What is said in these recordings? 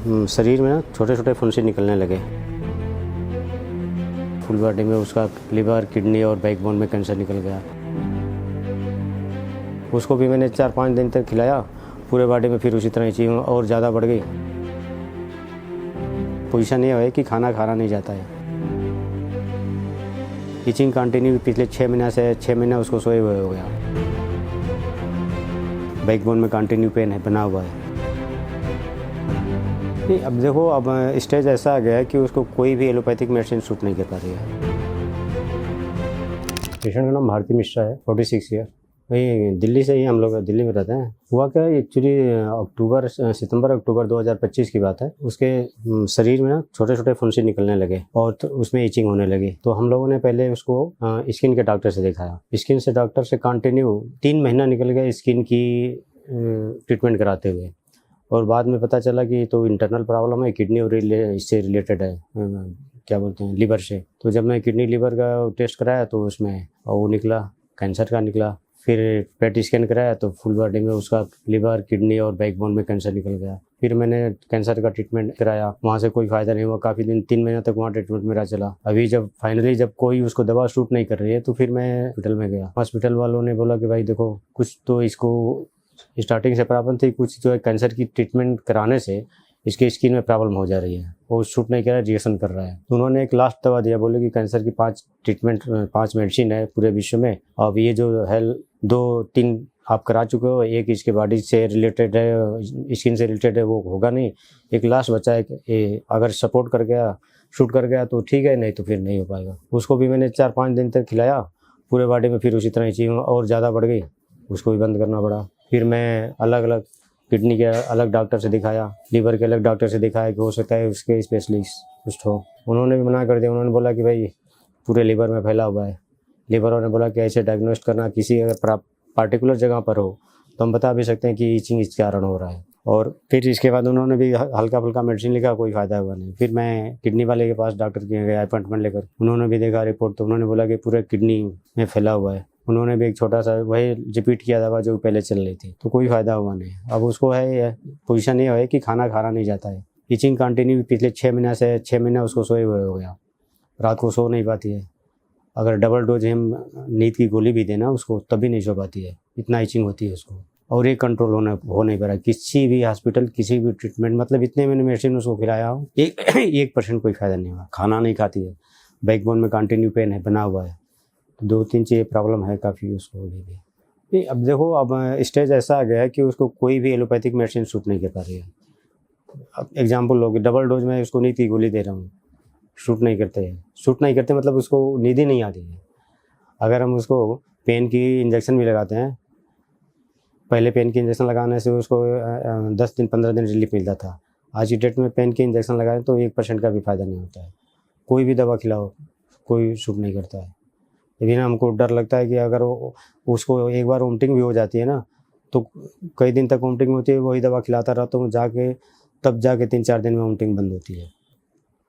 शरीर में ना छोटे छोटे फुंसी निकलने लगे। फुल बॉडी में उसका लिवर, किडनी और बैकबोन में कैंसर निकल गया। उसको भी मैंने 4-5 दिन तक खिलाया, पूरे बॉडी में फिर उसी तरह इचिंग और ज़्यादा बढ़ गई। पोजीशन ये है कि खाना खाना नहीं जाता है। इचिंग कंटिन्यू पिछले 6 महीने उसको सोए हुए हो गया। बैकबोन में कंटिन्यू पेन है, बना हुआ है। नहीं, अब देखो, अब स्टेज ऐसा आ गया है कि उसको कोई भी एलोपैथिक मेडिसिन सूट नहीं कर पा रही है। पेशेंट का नाम भारती मिश्रा है, 46 ईयर। वही दिल्ली से ही, हम लोग दिल्ली में रहते हैं। हुआ क्या, एक्चुअली सितंबर अक्टूबर 2025 की बात है। उसके शरीर में ना छोटे छोटे फुंसी निकलने लगे और तो उसमें इचिंग होने लगी। तो हम लोगों ने पहले उसको स्किन के डॉक्टर से दिखाया। स्किन से डॉक्टर से कंटिन्यू 3 महीना निकल गया स्किन की ट्रीटमेंट कराते हुए, और बाद में पता चला कि तो इंटरनल प्रॉब्लम है, किडनी और इससे रिलेटेड है, क्या बोलते हैं, लिवर से। तो जब मैं किडनी लिवर का टेस्ट कराया तो उसमें वो निकला, कैंसर का निकला। फिर पेट स्कैन कराया तो फुल बॉडी में उसका लिवर, किडनी और बैकबोन में कैंसर निकल गया। फिर मैंने कैंसर का ट्रीटमेंट कराया, वहाँ से कोई फ़ायदा नहीं हुआ। काफ़ी दिन, 3 महीना तक वहाँ ट्रीटमेंट मेरा चला। अभी जब फाइनली जब कोई उसको दवा सूट नहीं कर रही है तो फिर मैं हॉस्पिटल में गया। हॉस्पिटल वालों ने बोला कि भाई देखो, कुछ तो इसको स्टार्टिंग से प्रॉब्लम थी, कुछ जो है कैंसर की ट्रीटमेंट कराने से इसकी स्किन में प्रॉब्लम हो जा रही है, वो शूट नहीं कर रहा है, रिएक्शन कर रहा है। तो उन्होंने एक लास्ट दवा दिया, बोले कि कैंसर की 5 मेडिसिन है पूरे विश्व में। अब ये जो है 2-3 आप करा चुके हो, एक इसके बॉडी से रिलेटेड है, स्किन से रिलेटेड है, वो होगा नहीं। एक लास्ट बचा है, अगर सपोर्ट कर गया, शूट कर गया तो ठीक है, नहीं तो फिर नहीं हो पाएगा। उसको भी मैंने 4-5 दिन तक खिलाया, पूरे बॉडी में फिर उसी तरह इचिंग और ज़्यादा बढ़ गई। उसको भी बंद करना पड़ा। फिर मैं अलग अलग किडनी के अलग डॉक्टर से दिखाया, लिवर के अलग डॉक्टर से दिखाया कि हो सकता है उसके स्पेशलिस्ट हो। उन्होंने भी मना कर दिया। उन्होंने बोला कि भाई पूरे लिवर में फैला हुआ है। लिवर वालों ने बोला कि ऐसे डायग्नोस्ट करना, किसी अगर पार्टिकुलर जगह पर हो तो हम बता भी सकते हैं कि इचिंग इस कारण हो रहा है। और फिर इसके बाद उन्होंने भी हल्का फुल्का मेडिसिन लिखा, कोई फ़ायदा हुआ नहीं। फिर मैं किडनी वाले के पास डॉक्टर के गया अपॉइंटमेंट लेकर। उन्होंने भी देखा रिपोर्ट, तो उन्होंने बोला कि पूरे किडनी में फैला हुआ है। उन्होंने भी एक छोटा सा वही रिपीट किया दवा जो पहले चल रही थी, तो कोई फ़ायदा हुआ नहीं। अब उसको है पोजीशन ये है कि खाना खाना नहीं जाता है। इचिंग कंटिन्यू पिछले 6 महीने उसको सोए हुए हो गया। रात को सो नहीं पाती है। अगर डबल डोज हम नींद की गोली भी देना उसको, तब भी नहीं सो पाती है, इतना इचिंग होती है उसको। और ये कंट्रोल हो नहीं पा रहा। किसी भी हॉस्पिटल, किसी भी ट्रीटमेंट, मतलब इतने मैंने मेडिसिन उसको खिलाया हो, 1% कोई फ़ायदा नहीं हुआ। खाना नहीं खाती है, बैकबोन में कंटिन्यू पेन है, बना हुआ है। 2-3 चीज़ प्रॉब्लम है काफ़ी उसको अभी भी। नहीं, अब देखो, अब स्टेज ऐसा आ गया है कि उसको कोई भी एलोपैथिक मेडिसिन सूट नहीं कर पा रही है। अब एग्जाम्पल लोगे, डबल डोज में उसको नींद की गोली दे रहा हूँ, सूट नहीं करते मतलब उसको नींद ही नहीं आती है। अगर हम उसको पेन की इंजेक्शन भी लगाते हैं, पहले पेन की इंजेक्शन लगाने से उसको 10 दिन 15 दिन रिलीफ मिलता था। आज की डेट में पेन की इंजेक्शन लगाएं तो 1% का भी फ़ायदा नहीं होता है। कोई भी दवा खिलाओ, कोई सूट नहीं करता है। लेकिन हमको डर लगता है कि अगर उसको एक बार वोमिटिंग भी हो जाती है ना, तो कई दिन तक वोमिटिंग होती है। वही दवा खिलाता रहता हूँ, तब जाके 3-4 दिन में वोमिटिंग बंद होती है।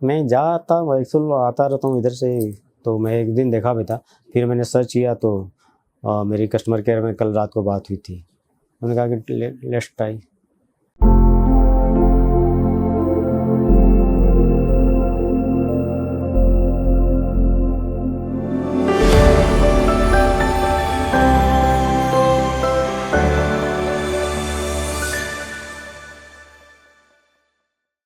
मैं एक्चुअल आता रहता हूँ इधर से, तो मैं एक दिन देखा भी था। फिर मैंने सर्च किया तो मेरी कस्टमर केयर में कल रात को बात हुई थी। उन्होंने कहा कि लेट्स ट्राई।